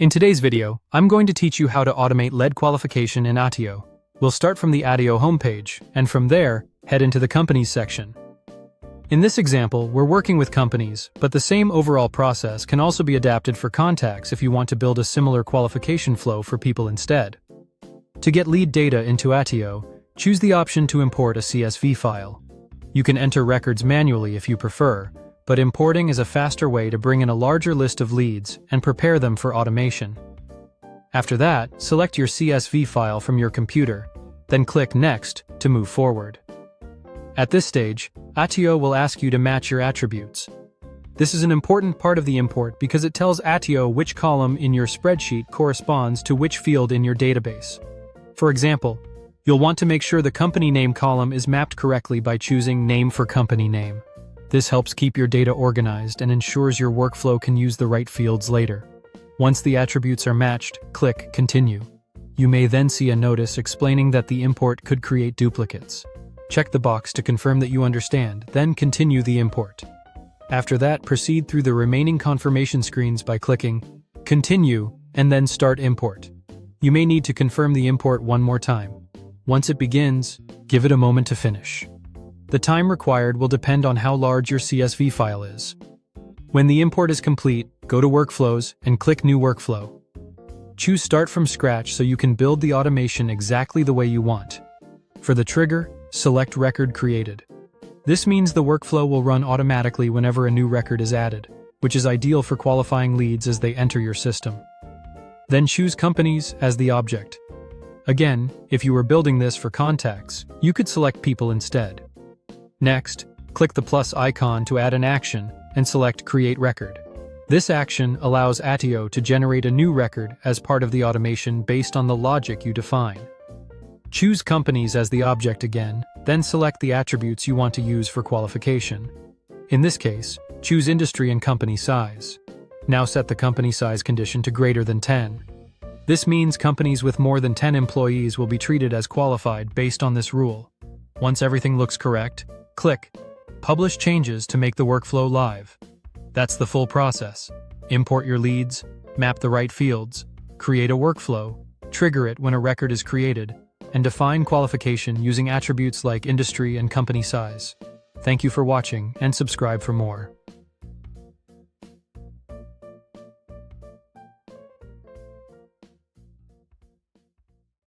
In today's video, I'm going to teach you how to automate lead qualification in Attio. We'll start from the Attio homepage, and from there, head into the Companies section. In this example, we're working with companies, but the same overall process can also be adapted for contacts if you want to build a similar qualification flow for people instead. To get lead data into Attio, choose the option to import a CSV file. You can enter records manually if you prefer, but importing is a faster way to bring in a larger list of leads and prepare them for automation. After that, select your CSV file from your computer, then click Next to move forward. At this stage, Attio will ask you to match your attributes. This is an important part of the import because it tells Attio which column in your spreadsheet corresponds to which field in your database. For example, you'll want to make sure the company name column is mapped correctly by choosing Name for Company Name. This helps keep your data organized and ensures your workflow can use the right fields later. Once the attributes are matched, click Continue. You may then see a notice explaining that the import could create duplicates. Check the box to confirm that you understand, then continue the import. After that, proceed through the remaining confirmation screens by clicking Continue and then Start Import. You may need to confirm the import one more time. Once it begins, give it a moment to finish. The time required will depend on how large your CSV file is. When the import is complete, go to Workflows and click New Workflow. Choose Start from Scratch so you can build the automation exactly the way you want. For the trigger, select Record Created. This means the workflow will run automatically whenever a new record is added, which is ideal for qualifying leads as they enter your system. Then choose Companies as the object. Again, if you were building this for contacts, you could select People instead. Next, click the plus icon to add an action and select Create Record. This action allows Attio to generate a new record as part of the automation based on the logic you define. Choose Companies as the object again, then select the attributes you want to use for qualification. In this case, choose Industry and Company Size. Now set the company size condition to greater than 10. This means companies with more than 10 employees will be treated as qualified based on this rule. Once everything looks correct, click Publish Changes to make the workflow live. That's the full process. Import your leads, map the right fields, create a workflow, trigger it when a record is created, and define qualification using attributes like industry and company size. Thank you for watching and subscribe for more.